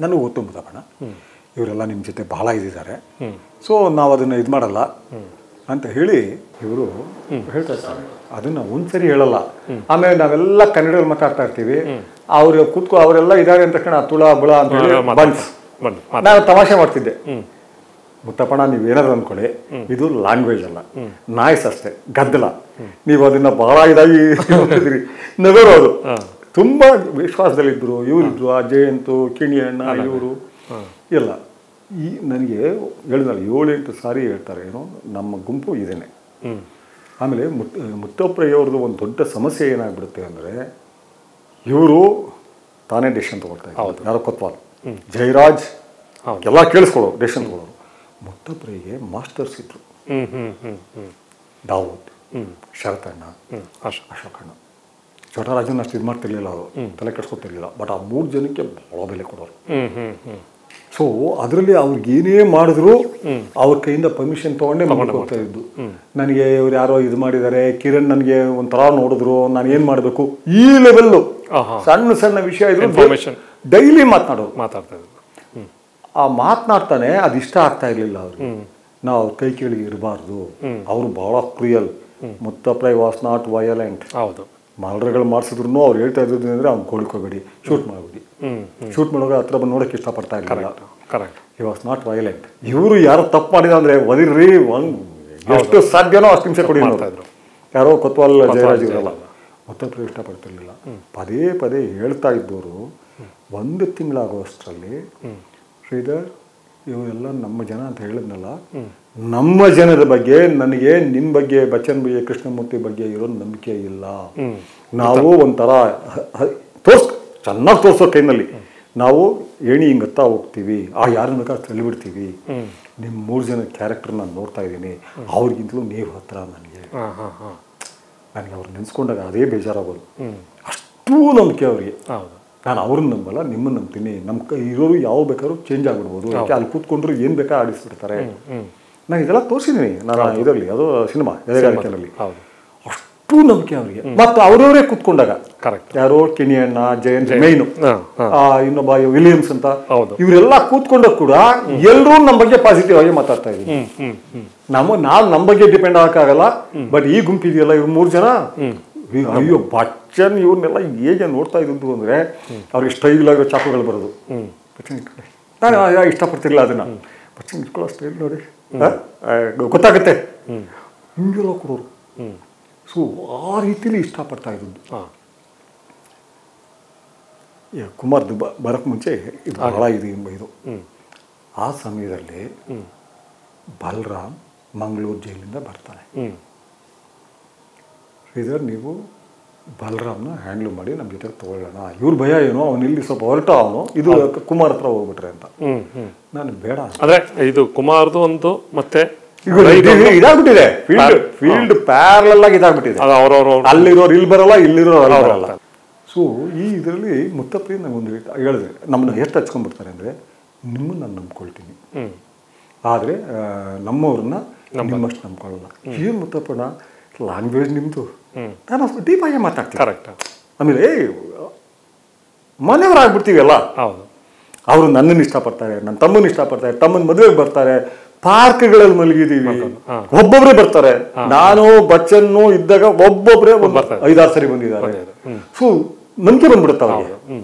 ನನಗೂ ಗೊತ್ತು ಮುತ್ತಪ್ಪಣ್ಣ ಇವರೆಲ್ಲ ನಿಮ್ಮ ಜೊತೆ ಭಾಳ ಇದ್ದಿದ್ದಾರೆ, ಸೊ ನಾವು ಅದನ್ನು ಇದು ಮಾಡಲ್ಲ ಅಂತ ಹೇಳಿ ಇವರು ಹೇಳ್ತಾ ಇರ್ತಾರೆ. ಅದನ್ನು ಒಂದ್ಸರಿ ಹೇಳಲ್ಲ. ಆಮೇಲೆ ನಾವೆಲ್ಲ ಕನ್ನಡದಲ್ಲಿ ಮಾತಾಡ್ತಾ ಇರ್ತೀವಿ, ಅವ್ರು ಕೂತ್ಕೊ ಅವರೆಲ್ಲ ಇದ್ದಾರೆ ಅಂತ ತಕ್ಷಣ ತುಳ ಬುಳ ಅಂತ ಹೇಳಿ ಬನ್ಸ್ ನಾನು ತಮಾಷೆ ಮಾಡ್ತಿದ್ದೆ. ಮುತ್ತಪ್ಪಣ್ಣ ನೀವೇನಾದ್ರು ಅಂದ್ಕೊಳ್ಳಿ, ಇದು ಲ್ಯಾಂಗ್ವೇಜ್ ಅಲ್ಲ, ನಾಯ್ಸ್ ಅಷ್ಟೇ, ಗದ್ದಲ. ನೀವು ಅದನ್ನ ಬಹಳ ಇದಾಗಿ ನೋಡ್ತಿದ್ರಿ. ನಗರೋದು ತುಂಬ ವಿಶ್ವಾಸದಲ್ಲಿದ್ದರು, ಇವರಿದ್ರು, ಆ ಜಯಂತು, ಕಿಣಿಯಣ್ಣ, ಇವರು ಎಲ್ಲ. ಈ ನನಗೆ ಹೇಳಿದ್ನಲ್ಲ 7-8 ಸಾರಿ ಹೇಳ್ತಾರೆ ಏನೋ ನಮ್ಮ ಗುಂಪು ಇದೇನೆ. ಆಮೇಲೆ ಮುತ್ತಪ್ಪಯ್ಯವ್ರದ್ದು ಒಂದು ದೊಡ್ಡ ಸಮಸ್ಯೆ ಏನಾಗ್ಬಿಡುತ್ತೆ ಅಂದರೆ, ಇವರು ತಾನೇ ಡೆಸಿಷನ್ ತೊಗೊಳ್ತಾ ಇದ್ದಾರೆ. ಯಾರೋ ಕೊತ್ವಾಲ್, ಜಯರಾಜ್ ಎಲ್ಲ ಕೇಳಿಸ್ಕೊಳ್ಳೋರು, ಡೆಸಿಷನ್ ತೊಗೊಳ್ಳೋರು. ಮುತ್ತಪ್ಪಯ್ಯಗೆ ಮಾಸ್ಟರ್ಸ್ ಇದ್ರು, ದಾವೂದ್, ಶರತಣ್ಣ, ಅಶೋಕಣ್ಣ. ಚೋಟರಾಜನ್ ಅಷ್ಟು ಇದು ಮಾಡ್ತಿರ್ಲಿಲ್ಲ, ಅವರು ತಲೆ ಕೆಡ್ಸ್ಕೊತಿರ್ಲಿಲ್ಲ. ಬಟ್ ಆ 3 ಜನಕ್ಕೆ ಭಾಳ ಬೆಲೆ ಕೊಡೋರು. ಸೊ ಅದರಲ್ಲಿ ಅವ್ರಿಗೆ ಏನೇ ಮಾಡಿದ್ರು ಅವ್ರ ಕೈಯಿಂದ ಪರ್ಮಿಷನ್ ತೊಗೊಂಡೇ ಹೋಗ್ತಾ ಇದ್ದು. ನನಗೆ ಇವ್ರು ಯಾರೋ ಇದು ಮಾಡಿದ್ದಾರೆ, ಕಿರಣ್ ನನಗೆ ಒಂಥರ ನೋಡಿದ್ರು, ನಾನು ಏನು ಮಾಡಬೇಕು, ಈ ಲೆವೆಲ್ಲು ಸಣ್ಣ ಸಣ್ಣ ವಿಷಯ ಇದ್ರು ಡೈಲಿ ಮಾತಾಡ್ತಾ ಇದ್ರು. ಆ ಮಾತನಾಡ್ತಾನೆ ಅದು ಇಷ್ಟ ಆಗ್ತಾ ಇರಲಿಲ್ಲ ಅವ್ರಿಗೆ. ನಾವು ಅವ್ರ ಕೈ ಕೆಳಗೆ ಇರಬಾರ್ದು, ಅವರು ಭಾಳ cruel. Muthappayya was not violent. ಹೌದು, ಮಲ್ರಗಳು ಮಾಡಿಸಿದ್ರು ಅವ್ರು ಹೇಳ್ತಾ ಇದ್ದು ಅಂದರೆ ಅವ್ನು ಕೋಳಿಕೋಬೇಡಿ, ಶೂಟ್ ಮಾಡ್ಬಿಡಿ. ಶೂಟ್ ಮಾಡುವಾಗ ಹತ್ರ ಬಂದು ನೋಡೋಕೆ ಇಷ್ಟಪಡ್ತಾ ಇರಲಿಲ್ಲ. He was not violent. ಇವರು ಯಾರು ತಪ್ಪು ಮಾಡಿದ ಅಂದರೆ ಒದಿರ್ರಿ, ಎಷ್ಟು ಸಾಧ್ಯನೋ ಅಷ್ಟು ನಿಮಿಷ ಕೊಡಿ ನೋಡ್ತಾ ಇದ್ರು. ಯಾರೋ ಕೊತ್ವಾಲ್, ಜಯರಾಜ್ ಇವರೆಲ್ಲ ಮುತ್ತಪ್ಪಯ್ಯ ಇಷ್ಟಪಡ್ತಿರ್ಲಿಲ್ಲ. ಪದೇ ಪದೇ ಹೇಳ್ತಾ ಇದ್ದವರು 1 ತಿಂಗಳಾಗುವಷ್ಟರಲ್ಲಿ, ಶ್ರೀಧರ್ ಇವರೆಲ್ಲ ನಮ್ಮ ಜನ ಅಂತ ಹೇಳಿದ್ನಲ್ಲ, ನಮ್ಮ ಜನದ ಬಗ್ಗೆ ನನಗೆ ನಿಮ್ಮ ಬಗ್ಗೆ, ಬಚ್ಚನ್ ಬಗ್ಗೆ, ಕೃಷ್ಣಮೂರ್ತಿ ಬಗ್ಗೆ ಇರೋ ನಂಬಿಕೆ ಇಲ್ಲ. ನಾವು ಒಂಥರ ಚೆನ್ನಾಗಿ ತೋರಿಸೋ ಕೈನಲ್ಲಿ ನಾವು ಏಣಿ ಹಿಂಗತ್ತಾ ಹೋಗ್ತೀವಿ, ಯಾರನ್ನ ಬೇಕಾದ್ರೆ ತಳ್ಳಿಬಿಡ್ತೀವಿ. ನಿಮ್ಮ 3 ಜನ ಕ್ಯಾರೆಕ್ಟರ್ ನಾನು ನೋಡ್ತಾ ಇದ್ದೀನಿ, ಅವ್ರಿಗಿಂತಲೂ ನೀವು ಹತ್ರ. ನನಗೆ ಅವ್ರು ನೆನೆಸ್ಕೊಂಡಾಗ ಅದೇ ಬೇಜಾರಾಗೋದು. ಅಷ್ಟೂ ನಂಬಿಕೆ ಅವರಿಗೆ. ನಾನು ಅವ್ರನ್ನ ನಂಬಲ್ಲ, ನಿಮ್ಮನ್ನು ನಂಬ್ತೀನಿ. ನಮ್ಮ ಇರೋರು ಯಾವ ಬೇಕಾದ್ರೂ ಚೇಂಜ್ ಆಗಿಬಿಡ್ಬೋದು. ಯಾಕೆ ಅಲ್ಲಿ ಕೂತ್ಕೊಂಡ್ರು ಏನು ಬೇಕಾ ಆಡಿಸ್ಬಿಡ್ತಾರೆ. ನಾನು ಇದೆಲ್ಲ ತೋರಿಸಿದ್ದೀನಿ ನಾನು ಇದರಲ್ಲಿ, ಅದು ಸಿನಿಮಾ ಎದೆಗಾರಿಕೆಯಲ್ಲಿ. ಅಷ್ಟು ನಂಬಿಕೆ ಅವರಿಗೆ. ಮತ್ತು ಅವರವರೇ ಕೂತ್ಕೊಂಡಾಗ ಯಾರೋ ಕಿಣಿಯಣ್ಣ, ಜಯಂತ್ ಮೈನು, ಇನ್ನೊಬ್ಬ ವಿಲಿಯಮ್ಸ್ ಅಂತ, ಇವರೆಲ್ಲ ಕೂತ್ಕೊಂಡಾಗ ಕೂಡ ಎಲ್ಲರೂ ನಮ್ಮ ಬಗ್ಗೆ ಪಾಸಿಟಿವ್ ಆಗಿ ಮಾತಾಡ್ತಾ ಇದ್ದೀವಿ. ನಾವು ನಮ್ಮ ಬಗ್ಗೆ ಡಿಪೆಂಡ್ ಆಗಕ್ಕಾಗಲ್ಲ. ಬಟ್ ಈ ಗುಂಪಿದೆಯಲ್ಲ, ಇವ್ರು 3 ಜನ, ಅಯ್ಯೋ ಬಚ್ಚನ್ ಇವ್ರನ್ನೆಲ್ಲ ಹೇಗೆ ನೋಡ್ತಾ ಇದ್ದು ಅಂದರೆ ಅವ್ರಿಗೆ ಸ್ಟೈಲ್ ಆಗೋ ಚಾಕುಗಳು ಬರೋದು. ಬಚ್ಚನ್ ನಾನು ಇಷ್ಟಪಡ್ತಿರ್ಲಿಲ್ಲ ಅದನ್ನು. ಬಚ್ಚನ್ ಇಟ್ಕೊಳ್ಳೋ ಸ್ಟೈಲ್ ನೋಡಿ ಗೊತ್ತಾಗುತ್ತೆ, ಹಿಂಗೆಲ್ಲ ಕೊಡೋರು. ಸೊ ಆ ರೀತಿಲಿ ಇಷ್ಟಪಡ್ತಾ ಇದ್ದದ್ದು. ಕುಮಾರ್ದು ಬರೋಕ್ಕೆ ಮುಂಚೆ ಇದು ಬಹಳ ಇದು. ಆ ಸಮಯದಲ್ಲಿ ಬಲರಾಮ್ ಮಂಗಳೂರು ಜೈಲಿಂದ ಬರ್ತಾನೆ. ಶ್ರೀಧರ್ ನೀವು ಬಲರಾಮ್ನ ಹ್ಯಾಂಡ್ಲ್ ಮಾಡಿ ನಮ್ಮ ಜೊತೆ ತಗೊಳ್ಳೋಣ. ಇವ್ರ ಭಯ ಏನೋ, ಅವನು ಇಲ್ಲಿ ಸ್ವಲ್ಪ ಹೊರಟ, ಅವನು ಇದು ಕುಮಾರ್ ಹತ್ರ ಹೋಗ್ಬಿಟ್ರೆ ಅಂತ. ನಾನು ಬೇಡ ಅಂದ್ರೆ ಇದು ಕುಮಾರ್ದು ಒಂದು ಮತ್ತೆ ಇದಾಗ್ಬಿಟ್ಟಿದೆ, ಫೀಲ್ಡ್ ಪ್ಯಾರಲಲ್ ಆಗಿ ಇದಾಗ್ಬಿಟ್ಟಿದೆ. ಅಲ್ಲಿರೋರು ಇಲ್ಲಿ ಬರಲ್ಲ, ಇಲ್ಲಿರೋರು ಅಲ್ಲಿ ಬರಲ್ಲ. ಸೊ ಈ ಇದರಲ್ಲಿ ಮುತ್ತಪ್ಪಯ್ಯ ನಂಗೊಂದು ಹೇಳಿದ್ರೆ ನಮ್ಮನ್ನ ಎಷ್ಟು ಹಚ್ಕೊಂಡ್ಬಿಡ್ತಾರೆ ಅಂದರೆ, ನಿಮ್ಮನ್ನು ನಾನು ನಂಬ್ಕೊಳ್ತೀನಿ, ಆದರೆ ನಮ್ಮವ್ರನ್ನ ನಿಮ್ಮಷ್ಟು ನಂಬ್ಕೊಳ್ಳಲ್ಲ. ಏನು ಮುತ್ತಪ್ಪಣ್ಣ ಲ್ಯಾಂಗ್ವೇಜ್ ನಿಮ್ಮದು, ನಾನು ಅಷ್ಟು ಡೀಪಾಗಿ ಮಾತಾಡ್ತೀನಿ. ಕರೆಕ್ಟ್. ಆಮೇಲೆ ಮನೆಯವರಾಗ್ಬಿಡ್ತೀವಿ ಅಲ್ಲ. ಅವರು ನನ್ನನ್ನು ಇಷ್ಟಪಡ್ತಾರೆ, ನನ್ನ ತಮ್ಮನ್ನು ಇಷ್ಟಪಡ್ತಾರೆ, ತಮ್ಮನ ಮದುವೆಗೆ ಬರ್ತಾರೆ, ಪಾರ್ಕ್ಗಳಲ್ಲಿ ಮಲಗಿದ್ದೀವಿ, ಒಬ್ಬೊಬ್ಬರೇ ಬರ್ತಾರೆ. ನಾನು ಬಚ್ಚನ್ನು ಇದ್ದಾಗ ಒಬ್ಬೊಬ್ಬರೇ 5-6 ಸರಿ ಬಂದಿದ್ದಾರೆ. ಸೊ ನಂಬಿಕೆ ಬಂದ್ಬಿಡುತ್ತೆ ಅವ್ರಿಗೆ.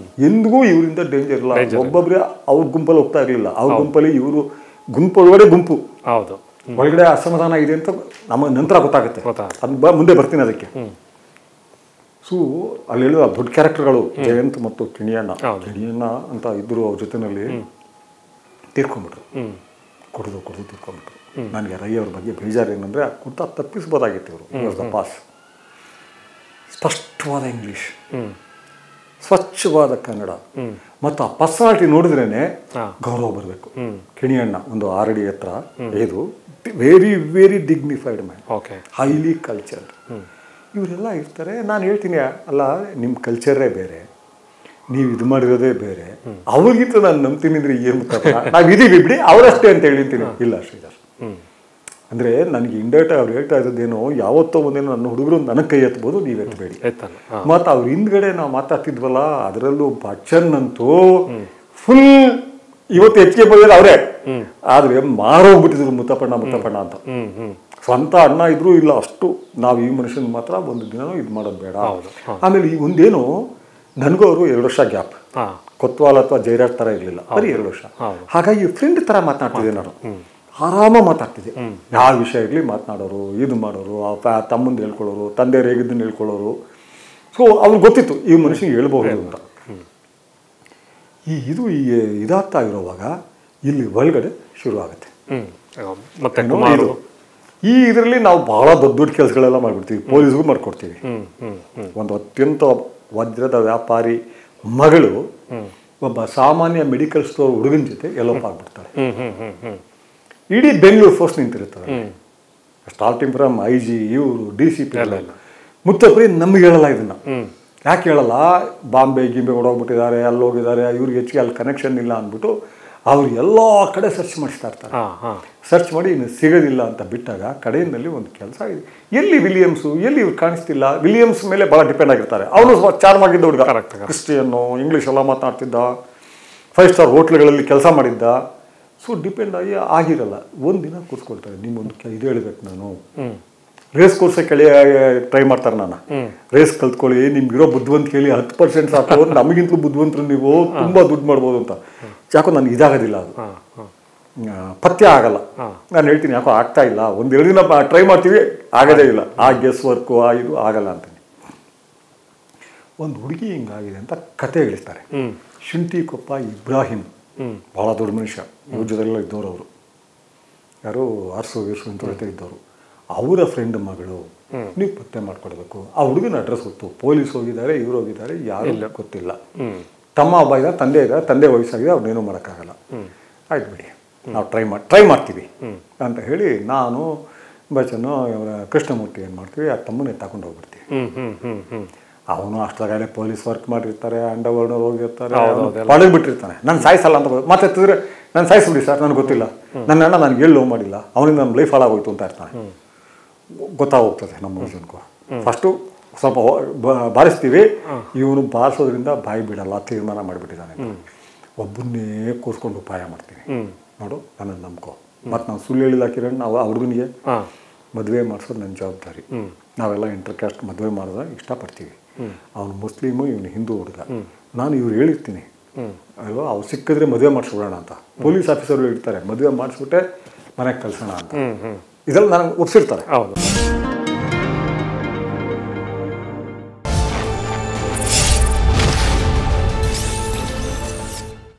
ಎಂದಿಗೂ ಇವರಿಂದ ಡೇಂಜರ್ ಇಲ್ಲ. ಒಬ್ಬೊಬ್ಬರೇ ಅವ್ರ ಗುಂಪಲ್ಲಿ ಹೋಗ್ತಾ ಇರಲಿಲ್ಲ, ಅವ್ರ ಗುಂಪಲ್ಲಿ ಇವರು ಗುಂಪೊಳಗಡೆ ಗುಂಪು. ಹೌದು, ಒಳಗಡೆ ಅಸಮಾಧಾನ ಇದೆ ಅಂತ ನಮಗೆ ನಂತರ ಗೊತ್ತಾಗುತ್ತೆ. ಅದು ಮುಂದೆ ಬರ್ತೀನಿ ಅದಕ್ಕೆ. ಸೊ ಅಲ್ಲಿ ಹೇಳಿದ ದೊಡ್ಡ ಕ್ಯಾರೆಕ್ಟರ್ಗಳು ಜಯಂತ್ ಮತ್ತು ಕಿಣಿಯಣ್ಣ ಅಂತ ಇದ್ದರು. ಅವ್ರ ಜೊತೆಯಲ್ಲಿ ತೀರ್ಕೊಂಡ್ಬಿಟ್ರು, ಕುಡಿದು ತೀರ್ಕೊಂಡ್ಬಿಟ್ರು. ನನಗೆ ರೈ ಅವ್ರ ಬಗ್ಗೆ ಬೇಜಾರು ಏನಂದರೆ, ಕುರ್ತಾ ತಪ್ಪಿಸ್ಬೋದಾಗಿತ್ತು ಇವರು. ಪಾಸ್ ಸ್ಪಷ್ಟವಾದ ಇಂಗ್ಲೀಷ್, ಸ್ವಚ್ಛವಾದ ಕನ್ನಡ, ಮತ್ತು ಆ ಪರ್ಸನಾಲಿಟಿ ನೋಡಿದ್ರೇನೆ ಗೌರವ ಬರಬೇಕು. ಕಿಣಿಯಣ್ಣ ಒಂದು 6 ಅಡಿ ಎತ್ತರ, ಇದು very very dignified man, highly cultured. ಇವರೆಲ್ಲ ಇರ್ತಾರೆ. ನಾನು ಹೇಳ್ತೀನಿ, ಅಲ್ಲ ನಿಮ್ಮ ಕಲ್ಚರೇ ಬೇರೆ, ನೀವು ಇದು ಮಾಡಿರೋದೇ ಬೇರೆ. ಅವ್ರಿಗಿಂತ ನಾನು ನಂಬ್ತೀನಿ ಅಂದರೆ ಏನು ಗೊತ್ತಪ್ಪ, ನಾವು ಇದೀವಿ ಬಿಡಿ ಅವರಷ್ಟೇ ಅಂತ ಹೇಳಿರ್ತೀನಿ. ಇಲ್ಲ ಶ್ರೀಧರ್, ಅಂದರೆ ನನಗೆ ಇಂಡೈರೆಕ್ಟ್ ಅವ್ರು ಹೇಳ್ತಾ ಇದ್ದದ್ದೇನೋ, ಯಾವತ್ತೋ ಒಂದೇನೋ ನನ್ನ ಹುಡುಗರು ನನಗೆ ಕೈ ಎತ್ತಬೋದು, ನೀವು ಎತ್ತಬೇಡಿ. ಮತ್ತು ಅವ್ರ ಹಿಂದ್ಗಡೆ ನಾವು ಮಾತಾಡ್ತಿದ್ವಲ್ಲ, ಅದರಲ್ಲೂ ಬಚ್ಚನ್ ಅಂತೂ ಫುಲ್ ಇವತ್ತು ಹೆಚ್ಚಿಗೆ ಬಂದಿದ್ದು ಅವರೇ. ಆದರೆ ಮಾರೋಗ್ಬಿಟ್ಟಿದ್ರು ಮುತ್ತಪ್ಪಣ್ಣ ಅಂತ. ಸ್ವಂತ ಅಣ್ಣ ಇದ್ರೂ ಇಲ್ಲ ಅಷ್ಟು. ನಾವು ಈ ಮನುಷ್ಯನ ಮಾತ್ರ ಒಂದು ದಿನನೂ ಇದು ಮಾಡೋದು ಬೇಡ. ಆಮೇಲೆ ಈ ಒಂದೇನು ನನಗೂ ಅವರು 2 ವರ್ಷ ಗ್ಯಾಪ್. ಕೊತ್ವಾಲ್ ಅಥವಾ ಜೈರಾಜ್ ಥರ ಇರಲಿಲ್ಲ, ಬರೀ 2 ವರ್ಷ. ಹಾಗಾಗಿ ಫ್ರೆಂಡ್ ಥರ ಮಾತನಾಡ್ತಿದ್ದೆ ನಾನು, ಆರಾಮ ಮಾತಾಡ್ತಿದ್ದೆ. ಯಾವ ವಿಷಯ ಇರಲಿ ಮಾತನಾಡೋರು, ಇದು ಮಾಡೋರು, ತಮ್ಮಂದು ಹೇಳ್ಕೊಳ್ಳೋರು, ತಂದೆಯರು ಹೇಗಿದ್ದನ್ನು ಹೇಳ್ಕೊಳ್ಳೋರು. ಸೊ ಅವ್ರಿಗೆ ಗೊತ್ತಿತ್ತು ಈ ಮನುಷ್ಯನಿಗೆ ಹೇಳ್ಬಹುದು ಅಂತ. ಇದು ಇದಾಗ್ತಾ ಇರೋವಾಗ ಇಲ್ಲಿ ಒಳಗಡೆ ಶುರು ಆಗುತ್ತೆ. ಈ ಇದರಲ್ಲಿ ನಾವು ಬಹಳ ದೊಡ್ಡ ಕೆಲಸಗಳೆಲ್ಲ ಮಾಡಿಬಿಡ್ತೀವಿ, ಪೊಲೀಸ್ಗೂ ಮಾಡ್ಕೊಡ್ತೀವಿ. ಒಂದು ಅತ್ಯಂತ ವಜ್ರದ ವ್ಯಾಪಾರಿ ಮಗಳು ಒಬ್ಬ ಸಾಮಾನ್ಯ ಮೆಡಿಕಲ್ ಸ್ಟೋರ್ ಹುಡುಗನ ಜೊತೆ ಎಲ್ಲೋಪ ಆಗ್ಬಿಡ್ತಾಳೆ. ಇಡೀ ಬೆಂಗಳೂರು ಫೋರ್ಸ್ ನಿಂತಿರ್ತಾರೆ, ಸ್ಟಾರ್ಟಿಂಗ್ ಫ್ರಮ್ IG, ಇವರು DCP ಎಲ್ಲ. ಮುತ್ತಪ್ಪರಿ ನಮ್ಗೆ ಹೇಳಲ್ಲ ಇದನ್ನ. ಯಾಕೆ ಹೇಳಲ್ಲ? ಬಾಂಬೆ ಹೊಡೋಗ್ಬಿಟ್ಟಿದ್ದಾರೆ, ಅಲ್ಲಿ ಹೋಗಿದ್ದಾರೆ, ಇವ್ರಿಗೆ ಹೆಚ್ಚಿಗೆ ಅಲ್ಲಿ ಕನೆಕ್ಷನ್ ಇಲ್ಲ ಅಂದ್ಬಿಟ್ಟು ಅವ್ರು ಎಲ್ಲ ಕಡೆ ಸರ್ಚ್ ಮಾಡಿಸ್ತಾ ಇರ್ತಾರೆ. ಸರ್ಚ್ ಮಾಡಿ ಇನ್ನು ಸಿಗೋದಿಲ್ಲ ಅಂತ ಬಿಟ್ಟಾಗ ಕಡೆಯಲ್ಲಿ ಒಂದು ಕೆಲಸ ಇದೆ. ಎಲ್ಲಿ ವಿಲಿಯಮ್ಸು, ಎಲ್ಲಿ ಇವ್ರು ಕಾಣಿಸ್ತಿಲ್ಲ. ವಿಲಿಯಮ್ಸ್ ಮೇಲೆ ಭಾಳ ಡಿಪೆಂಡ್ ಆಗಿರ್ತಾರೆ. ಅವನು ಚಾರ್ಮ್ ಆಗಿದ್ದ ಹುಡುಗ, ಕ್ರಿಸ್ಟಿಯನ್ನು, ಇಂಗ್ಲೀಷ್ ಎಲ್ಲ ಮಾತನಾಡ್ತಿದ್ದ, 5 ಸ್ಟಾರ್ ಹೋಟ್ಲ್ಗಳಲ್ಲಿ ಕೆಲಸ ಮಾಡಿದ್ದ. ಸೊ ಡಿಪೆಂಡ್ ಆಗಿರಲ್ಲ. ಒಂದಿನ ಕೂತ್ಕೊಳ್ತಾರೆ, ನಿಮ್ಮೊಂದು ಇದು ಹೇಳಬೇಕು, ನಾನು ರೇಸ್ ಕೋರ್ಸೇ ಟ್ರೈ ಮಾಡ್ತಾರೆ. ನಾನು ರೇಸ್ ಕಲ್ತ್ಕೊಳ್ಳಿ, ನಿಮ್ಗಿರೋ ಬುದ್ಧಿವಂತಿಕೆಯಲ್ಲಿ 10% ಸಾಕು, ನಮಗಿಂತಲೂ ಬುದ್ಧಿವಂತರು ನೀವು, ತುಂಬ ದುಡ್ಡು ಮಾಡ್ಬೋದು ಅಂತ. ಯಾಕೋ ನಾನು ಇದಾಗೋದಿಲ್ಲ, ಅದು ಪಥ್ಯ ಆಗಲ್ಲ. ನಾನು ಹೇಳ್ತೀನಿ ಯಾಕೋ ಆಗ್ತಾ ಇಲ್ಲ, 1-2 ದಿನ ಟ್ರೈ ಮಾಡ್ತೀವಿ, ಆಗೋದೇ ಇಲ್ಲ. ಆ ಗೆಸ್ ವರ್ಕು ಇದು ಆಗಲ್ಲ ಅಂತೀನಿ. ಒಂದು ಹುಡುಗಿ ಹಿಂಗಾಗಿದೆ ಅಂತ ಕತೆ ಹೇಳಿಸ್ತಾರೆ. ಶುಂಠಿಕೊಪ್ಪ ಇಬ್ರಾಹಿಂ, ಭಾಳ ದೊಡ್ಡ ಮನುಷ್ಯ, ಇವ್ರ ಜೊತೆಲ್ಲ ಇದ್ದವರು. ಅವರು ಯಾರು ಆರ್ಸು ಅಂತ ಜೊತೆ ಇದ್ದವರು. ಅವರ ಫ್ರೆಂಡ್ ಮಗಳು, ನೀವು ಪತ್ತೆ ಮಾಡ್ಕೊಡ್ಬೇಕು. ಆ ಹುಡುಗನ ಅಡ್ರೆಸ್ ಗೊತ್ತು, ಪೊಲೀಸ್ ಹೋಗಿದ್ದಾರೆ, ಇವ್ರು ಹೋಗಿದ್ದಾರೆ, ಯಾರು ಗೊತ್ತಿಲ್ಲ. ತಮ್ಮ ಹಬ್ಬ ಇದೆ, ತಂದೆ ಇದೆ, ತಂದೆ ವಯಸ್ಸಾಗಿದೆ, ಅವ್ರನ್ನೇನು ಮಾಡೋಕ್ಕಾಗಲ್ಲ. ಆಯ್ತು ಬಿಡಿ, ನಾವು ಟ್ರೈ ಮಾಡ್ತೀವಿ ಅಂತ ಹೇಳಿ ನಾನು ಬಚ್ಚನ್ನು ಕೃಷ್ಣಮೂರ್ತಿ ಏನು ಮಾಡ್ತೀವಿ, ಆ ತಮ್ಮನ್ನೇ ತಗೊಂಡು ಹೋಗ್ಬಿಡ್ತೀವಿ. ಅವನು ಅಷ್ಟಾಗಲೇ ಪೊಲೀಸ್ ವರ್ಕ್ ಮಾಡಿರ್ತಾರೆ, ಅಂಡರ್ವರ್ಲ್ಡ್ ಹೋಗಿರ್ತಾರೆ, ಪಳಗ್ಬಿಟ್ಟಿರ್ತಾನೆ. ನಾನು ಸಾಯಿಸಲ್ಲ ಅಂತ ಮಾತಾಡ್ತಿದ್ರೆ, ನಾನು ಸಾಯಿಸ್ಬಿಡಿ ಸರ್, ನನಗೆ ಗೊತ್ತಿಲ್ಲ, ನನ್ನ ಅಣ್ಣ ನನಗೆ ಹೇಳಿ ಲವ್ ಮಾಡಿಲ್ಲ, ಅವನಿಂದ ನಮ್ಮ ಲೈಫ್ ಹಾಳಾಗೋಯ್ತು ಅಂತ ಇರ್ತಾನೆ. ಗೊತ್ತಾಗೋಗ್ತದೆ ನಮ್ಮ ಮನುಷ್ಯನಿಗೂ. ಫಸ್ಟು ಸ್ವಲ್ಪ ಬಾರಿಸ್ತೀವಿ, ಇವನು ಬಾರಿಸೋದ್ರಿಂದ ಬಾಯಿ ಬಿಡಲ್ಲ, ತೀರ್ಮಾನ ಮಾಡಿಬಿಟ್ಟಿದ್ದಾನೆ. ಒಬ್ಬನ್ನೇ ಕೂರಿಸ್ಕೊಂಡು ಉಪಾಯ ಮಾಡ್ತೀವಿ. ನೋಡು, ನನ್ನನ್ನು ನಂಬ್ಕೊ. ಮತ್ತು ನಾವು ಸುಳ್ಳು ಹೇಳಿಲ್ಲ ಕಿರಣ್, ನಾವು ಆ ಹುಡುಗನಿಗೆ ಮದುವೆ ಮಾಡಿಸೋದು ನನ್ನ ಜವಾಬ್ದಾರಿ. ನಾವೆಲ್ಲ ಇಂಟರ್ಕ್ಯಾಸ್ಟ್ ಮದುವೆ ಮಾಡೋದಾಗ ಇಷ್ಟಪಡ್ತೀವಿ. ಅವನು ಮುಸ್ಲಿಮು, ಇವನು ಹಿಂದೂ ಹುಡುಗ. ನಾನು ಇವ್ರು ಹೇಳಿರ್ತೀನಿ ಅಲ್ವಾ, ಅವ್ರು ಸಿಕ್ಕಿದ್ರೆ ಮದುವೆ ಮಾಡಿಸ್ಬಿಡೋಣ ಅಂತ. ಪೊಲೀಸ್ ಆಫೀಸರ್ಗಳು ಇರ್ತಾರೆ, ಮದುವೆ ಮಾಡಿಸ್ಬಿಟ್ಟೆ ಮನೆಗೆ ಕಳ್ಸೋಣ ಅಂತ. ಇದೆಲ್ಲ ನನಗೆ ಒಪ್ಸಿರ್ತಾರೆ.